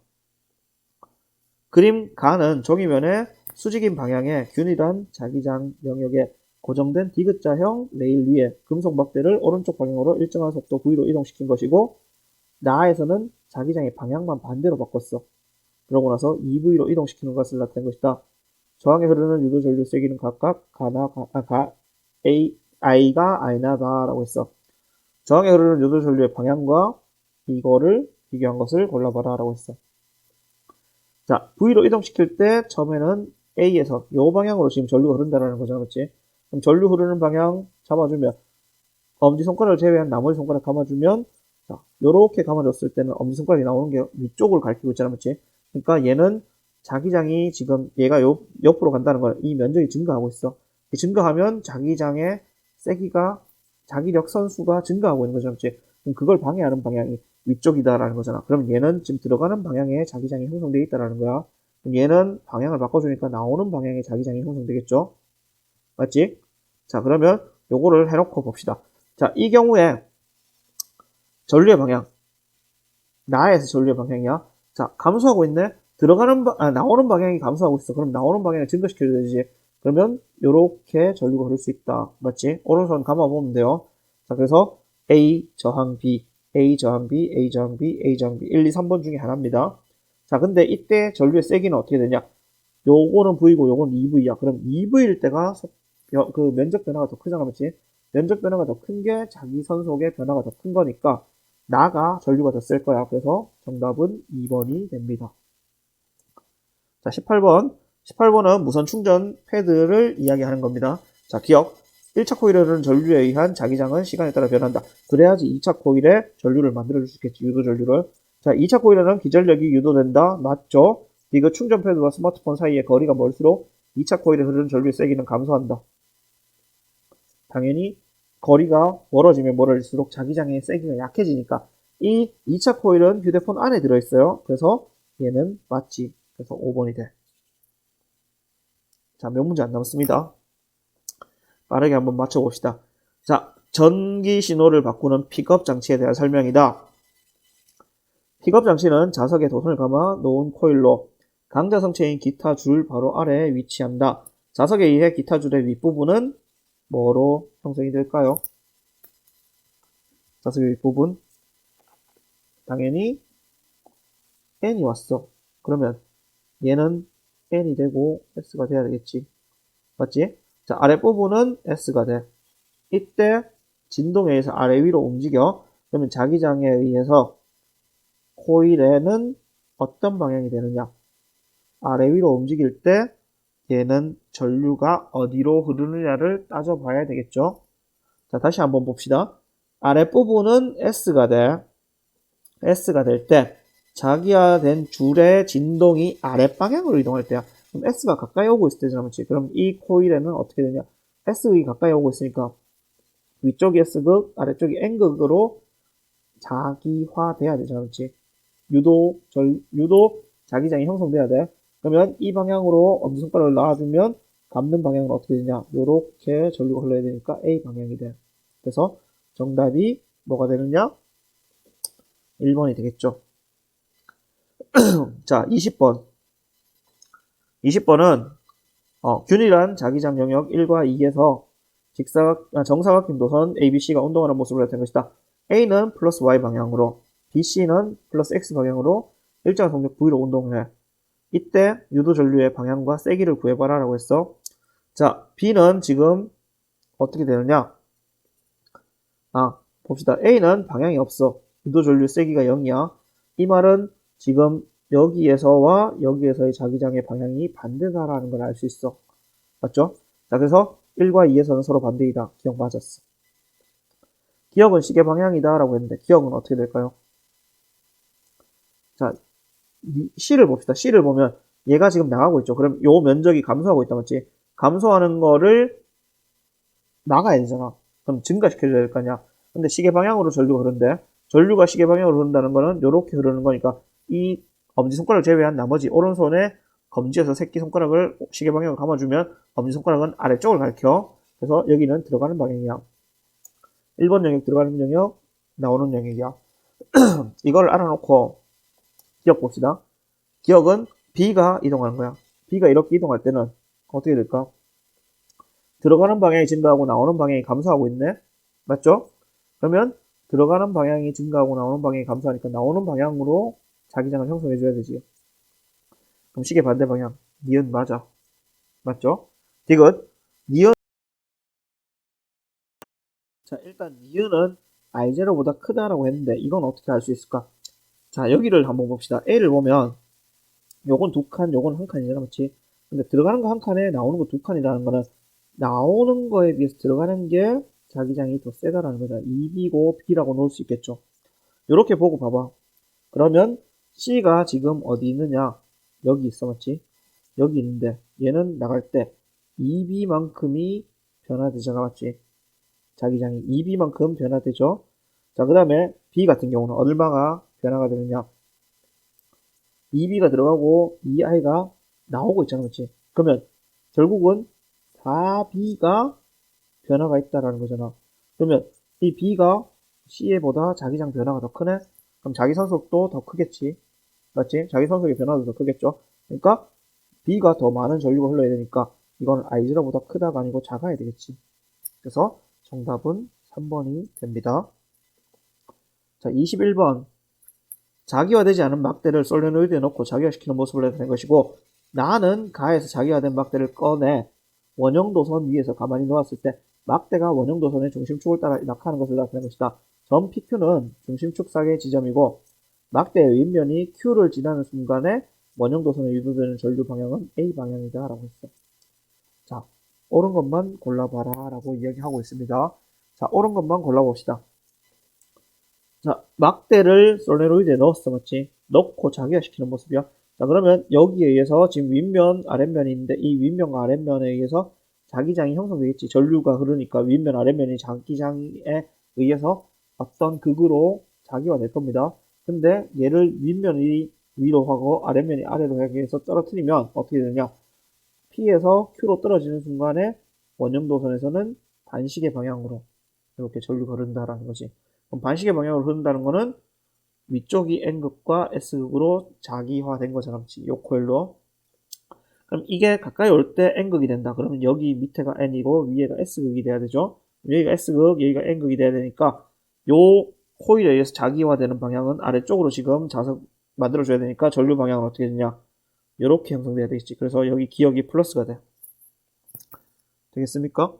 그림 가는 종이면에 수직인 방향의 균일한 자기장 영역에 고정된 디귿자형 레일 위에 금속 막대를 오른쪽 방향으로 일정한 속도 V로 이동시킨 것이고 나에서는 자기장의 방향만 반대로 바꿨어. 그러고 나서 EV로 이동시키는 것을 나타낸 것이다. 저항에 흐르는 유도 전류 세기는 각각 I가 I나다라고 했어. 저항에 흐르는 유도 전류의 방향과 이거를 비교한 것을 골라봐라 라고 했어. 자, V로 이동시킬 때 처음에는 A에서 이 방향으로 지금 전류가 흐른다는 거잖아, 그렇지? 그럼 전류 흐르는 방향 잡아주면 엄지손가락을 제외한 나머지 손가락 감아주면 자, 요렇게 감아줬을 때는 엄지손가락이 나오는 게 위쪽을 가리키고 있잖아, 그렇지? 그러니까 얘는 자기장이 지금 얘가 옆으로 간다는 거야. 이 면적이 증가하고 있어. 증가하면 자기장의 세기가 자기력 선수가 증가하고 있는 거잖아, 그렇지? 그럼 그걸 방해하는 방향이 위쪽이다라는 거잖아. 그럼 얘는 지금 들어가는 방향에 자기장이 형성되어 있다라는 거야. 그럼 얘는 방향을 바꿔주니까 나오는 방향에 자기장이 형성되겠죠? 맞지? 자, 그러면 요거를 해놓고 봅시다. 자, 이 경우에 전류의 방향, 나에서 전류의 방향이야. 자, 감소하고 있네. 나오는 방향이 감소하고 있어. 그럼 나오는 방향을 증가시켜줘야 되지. 그러면 요렇게 전류가 흐를 수 있다. 맞지? 오른손 감아보면 돼요. 자, 그래서 A 저항 B, A 저항 B, A 저항 B, A 저항 B 1, 2, 3번 중에 하나입니다. 자, 근데 이때 전류의 세기는 어떻게 되냐? 요거는 V고 요건 EV야. 그럼 EV일 때가 그 면적 변화가 더 크잖아, 맞지? 면적 변화가 더 큰 게 자기 선속의 변화가 더 큰 거니까 나가 전류가 더 셀 거야. 그래서 정답은 2번이 됩니다. 자, 18번. 18번은 무선 충전 패드를 이야기하는 겁니다. 자, 기억. 1차 코일에 흐르는 전류에 의한 자기장은 시간에 따라 변한다. 그래야지 2차 코일에 전류를 만들어줄 수 있겠지, 유도 전류를. 자, 2차 코일에는 기전력이 유도된다. 맞죠? 이거 충전 패드와 스마트폰 사이의 거리가 멀수록 2차 코일에 흐르는 전류의 세기는 감소한다. 당연히 거리가 멀어질수록 자기장의 세기가 약해지니까 이 2차 코일은 휴대폰 안에 들어있어요. 그래서 얘는 맞지. 그래서 5번이 돼. 자, 몇 문제 안 남았습니다. 빠르게 한번 맞춰봅시다. 자, 전기 신호를 바꾸는 픽업 장치에 대한 설명이다. 픽업 장치는 자석에 도선을 감아 놓은 코일로 강자 성체인 기타 줄 바로 아래에 위치한다. 자석에 의해 기타 줄의 윗부분은 뭐로 형성이 될까요? 자석의 윗부분 당연히 n이 왔어. 그러면 얘는 n이 되고 s가 돼야 되겠지. 맞지? 자, 아랫부분은 s가 돼. 이때 진동에 의해서 아래 위로 움직여. 그러면 자기장에 의해서 코일에는 어떤 방향이 되느냐? 아래 위로 움직일 때 얘는 전류가 어디로 흐르느냐를 따져봐야 되겠죠. 자, 다시 한번 봅시다. 아랫부분은 S가 돼. S가 될 때 자기화된 줄의 진동이 아랫방향으로 이동할 때야. 그럼 S가 가까이 오고 있을 때잖아. 그렇지? 그럼 이 코일에는 어떻게 되냐? S극이 가까이 오고 있으니까 위쪽이 S극, 아래쪽이 N극으로 자기화돼야 되잖아. 그렇지? 유도 자기장이 형성돼야 돼. 그러면 이 방향으로 엄지손가락을 놔주면 감는 방향은 어떻게 되냐? 요렇게 전류가 흘러야 되니까 A 방향이 돼. 그래서 정답이 뭐가 되느냐? 1번이 되겠죠. 자, 20번. 20번은 균일한 자기장 영역 1과 2에서 정사각형 도선 ABC가 운동하는 모습을 나타낸 것이다. A는 플러스 Y 방향으로, BC는 플러스 X 방향으로 일정한 속력 V로 운동해. 이때 유도 전류의 방향과 세기를 구해봐라 라고 했어. 자, B는 지금 어떻게 되느냐? 봅시다. A는 방향이 없어. 유도 전류 세기가 0이야. 이 말은 지금 여기에서와 여기에서의 자기장의 방향이 반대다라는 걸 알 수 있어. 맞죠? 자, 그래서 1과 2에서는 서로 반대이다. 기억 맞았어. 기억은 시계 방향이다 라고 했는데 기억은 어떻게 될까요? 자, C를 봅시다. C를 보면 얘가 지금 나가고 있죠. 그럼 요 면적이 감소하고 있다. 맞지? 감소하는 거를 나가야 되잖아. 그럼 증가시켜줘야 될 거 아니야. 근데 시계 방향으로 전류가 흐른대. 전류가 시계 방향으로 흐른다는 거는 요렇게 흐르는 거니까 이 엄지손가락을 제외한 나머지 오른손에 검지에서 새끼손가락을 시계 방향으로 감아주면 엄지손가락은 아래쪽을 가리켜. 그래서 여기는 들어가는 방향이야. 1번 영역 들어가는 영역, 나오는 영역이야. 이걸 알아놓고 기억 봅시다. 기억은 B가 이동하는 거야. B가 이렇게 이동할 때는 어떻게 될까? 들어가는 방향이 증가하고 나오는 방향이 감소하고 있네? 맞죠? 그러면 들어가는 방향이 증가하고 나오는 방향이 감소하니까 나오는 방향으로 자기장을 형성해줘야 되지. 그럼 시계 반대 방향. 니은 맞아. 맞죠? 디귿. 니은. 자, 일단 니은은 I0보다 크다라고 했는데 이건 어떻게 알 수 있을까? 자, 여기를 한번 봅시다. A를 보면 요건 두 칸, 요건 한 칸이잖아. 맞지? 근데 들어가는 거 한 칸에 나오는 거 두 칸이라는 거는 나오는 거에 비해서 들어가는 게 자기장이 더 세다라는 거다. 2B고 B라고 놓을 수 있겠죠. 이렇게 보고 봐봐. 그러면 C가 지금 어디 있느냐? 여기 있어. 맞지? 여기 있는데 얘는 나갈 때 2B만큼이 변화되잖아. 맞지? 자기장이 2B만큼 변화되죠. 자, 그 다음에 B 같은 경우는 얼마가 변화가 되느냐? 2B가 들어가고 2I가 나오고 있잖아. 맞지? 그러면 결국은 4B가 변화가 있다라는 거잖아. 그러면 이 B가 C에보다 자기장 변화가 더 크네? 그럼 자기 선속도 더 크겠지. 맞지? 자기 선속의 변화도 더 크겠죠. 그러니까 B가 더 많은 전류가 흘러야 되니까 이건 I0보다 크다가 아니고 작아야 되겠지. 그래서 정답은 3번이 됩니다. 자, 21번. 자기화되지 않은 막대를 솔레노이드에 넣고 자기화시키는 모습을 나타낸 것이고 나는 가에서 자기화된 막대를 꺼내 원형도선 위에서 가만히 놓았을 때 막대가 원형도선의 중심축을 따라 낙하하는 것을 나타낸 것이다. 점 PQ는 중심축 사이의 지점이고 막대의 윗면이 Q를 지나는 순간에 원형도선에 유도되는 전류 방향은 A 방향이다 라고 했어. 자, 옳은 것만 골라봐라 라고 이야기하고 있습니다. 자, 옳은 것만 골라봅시다. 자, 막대를 솔레노이드에 넣었어. 맞지? 넣고 자기화시키는 모습이야. 자, 그러면 여기에 의해서 지금 윗면, 아랫면이 있는데 이 윗면과 아랫면에 의해서 자기장이 형성되겠지. 전류가 흐르니까 윗면, 아랫면이 자기장에 의해서 어떤 극으로 자기화될 겁니다. 근데 얘를 윗면이 위로 하고 아랫면이 아래로 하기 위해서 떨어뜨리면 어떻게 되느냐? P에서 Q로 떨어지는 순간에 원형도선에서는 반시계 방향으로 이렇게 전류가 흐른다라는 거지. 그럼 반시계 방향으로 흐른다는 거는 위쪽이 N극과 S극으로 자기화된 거잖아. 요 코일로. 그럼 이게 가까이 올 때 N극이 된다. 그러면 여기 밑에가 N이고 위에가 S극이 돼야 되죠. 여기가 S극, 여기가 N극이 돼야 되니까 요 코일에 의해서 자기화되는 방향은 아래쪽으로 지금 자석 만들어줘야 되니까 전류 방향은 어떻게 되냐? 이렇게 형성돼야 되겠지. 그래서 여기 기역이 플러스가 돼. 되겠습니까?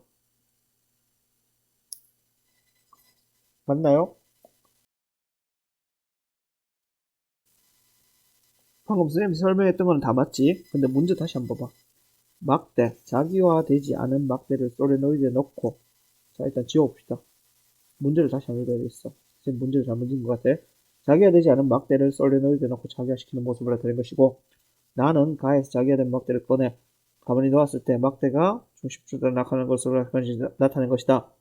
맞나요? 방금 선생님이 설명했던 건 다 맞지? 근데 문제 다시 한번 봐봐. 막대, 자기화되지 않은 막대를 소레노이드에 넣고, 자, 일단 지워봅시다. 문제를 다시 한번 읽어야겠어. 지금 문제를 잘못 읽은 것 같아. 자기화되지 않은 막대를 솔레노이드에 넣고 자기화시키는 모습을 나타낸 것이고, 나는 가에서 자기화된 막대를 꺼내 가만히 놓았을 때 막대가 중심축으로 나타나는 것으로 나타낸 것이다.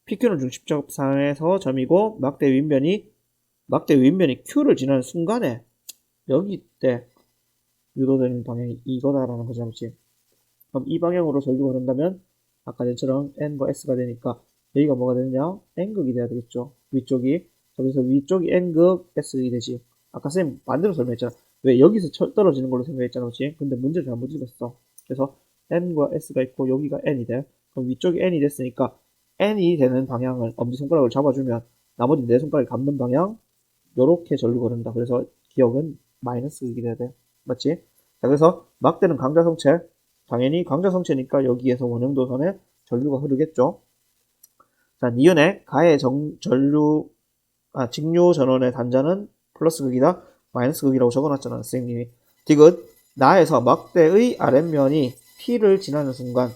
PQ는 중심적상에서 점이고 막대 윗면이 Q를 지나는 순간에 여기 때 유도되는 방향이 이거다라는 거죠. 그럼 이 방향으로 전류가 흐른다면 아까 전처럼 N과 S가 되니까 여기가 뭐가 되느냐? N극이 돼야 되겠죠. 위쪽이. 그래서 위쪽이 N극, S극이 되지. 아까 쌤 반대로 설명했잖아. 왜 여기서 떨어지는 걸로 생각했잖아. 그렇지? 근데 문제를 잘못 읽었어. 그래서 N과 S가 있고 여기가 N이 돼. 그럼 위쪽이 N이 됐으니까 N이 되는 방향을 엄지손가락을 잡아주면 나머지 네 손가락이 감는 방향 요렇게 전류가 흐른다. 그래서 기억은 마이너스 극이 돼야 돼. 맞지? 자, 그래서 막대는 강자성체. 당연히 강자성체니까 여기에서 원형도선에 전류가 흐르겠죠. 자, 니은의 가의 직류 전원의 단자는 플러스 극이다, 마이너스 극이라고 적어놨잖아, 선생님이. 디귿, 나에서 막대의 아랫면이 P를 지나는 순간,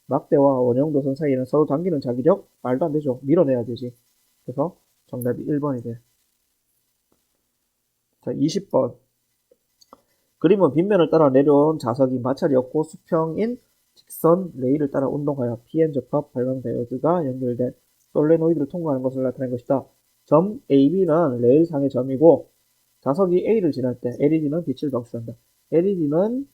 막대와 원형도선 사이에는 서로 당기는 자기력, 말도 안 되죠. 밀어내야 되지. 그래서 정답이 1번이 돼. 자, 20번. 그림은 빗면을 따라 내려온 자석이 마찰이 없고 수평인 직선 레일을 따라 운동하여 PN 적합 발광 다이오드가 연결된 솔레노이드를 통과하는 것을 나타낸 것이다. 점 AB는 레일상의 점이고 자석이 A를 지날 때 LED는 빛을 방출한다. LED의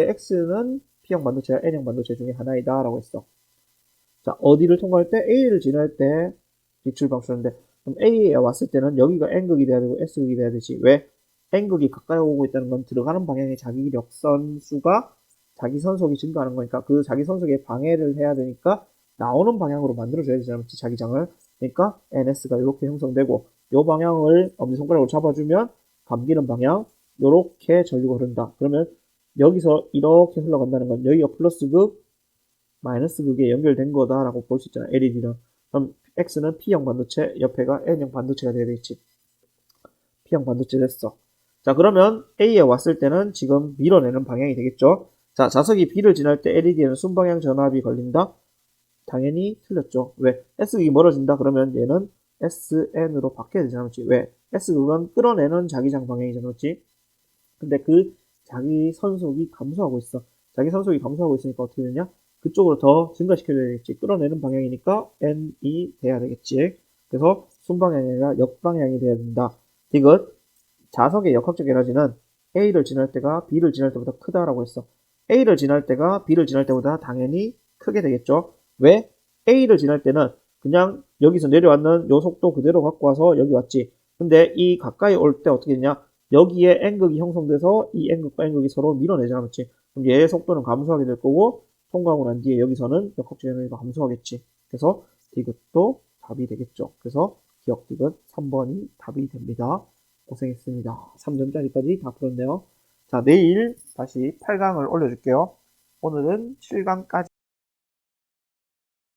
X는 P형 반도체와 N형 반도체 중에 하나이다 라고 했어. 자, 어디를 통과할 때? A를 지날 때 빛을 방출하는데 그럼 A에 왔을 때는 여기가 N극이 돼야 되고 S극이 돼야 되지. 왜? N극이 가까이 오고 있다는 건 들어가는 방향의 자기력선 수가 자기 선속이 증가하는 거니까 그 자기 선속에 방해를 해야 되니까 나오는 방향으로 만들어줘야 되잖아. 자기장을. 그러니까 NS가 이렇게 형성되고 이 방향을 엄지손가락으로 잡아주면 감기는 방향 이렇게 전류가 흐른다. 그러면 여기서 이렇게 흘러간다는 건 여기가 플러스극 마이너스 극에 연결된 거다라고 볼 수 있잖아. LED는. 그럼 X는 P형 반도체, 옆에가 N형 반도체가 돼야 되겠지. P형 반도체 됐어. 자, 그러면 A에 왔을 때는 지금 밀어내는 방향이 되겠죠. 자, 자석이 B를 지날 때 LED에는 순방향 전압이 걸린다? 당연히 틀렸죠. 왜? S극이 멀어진다? 그러면 얘는 SN으로 바뀌어야 되잖아. 그렇지? 왜? S극은 끌어내는 자기장 방향이잖아. 그렇지? 근데 그 자기 선속이 감소하고 있어. 자기 선속이 감소하고 있으니까 어떻게 되냐? 그쪽으로 더 증가시켜야 되겠지. 끌어내는 방향이니까 N이 돼야 되겠지. 그래서 순방향이 아니라 역방향이 돼야 된다. 이것 자석의 역학적 에너지는 A를 지날 때가 B를 지날 때보다 크다라고 했어. A를 지날 때가 B를 지날 때보다 당연히 크게 되겠죠. 왜? A를 지날 때는 그냥 여기서 내려왔는 요 속도 그대로 갖고 와서 여기 왔지. 근데 이 가까이 올 때 어떻게 되냐? 여기에 N극이 형성돼서 이 N극과 N극이 서로 밀어내잖아. 그렇지? 그럼 얘의 속도는 감소하게 될 거고 통과하고 난 뒤에 여기서는 역학적 에너지가 감소하겠지. 그래서 디귿도 답이 되겠죠. 그래서 기억 디귿 3번이 답이 됩니다. 고생했습니다. 3점짜리까지 다 풀었네요. 자, 내일 다시 8강을 올려줄게요. 오늘은 7강까지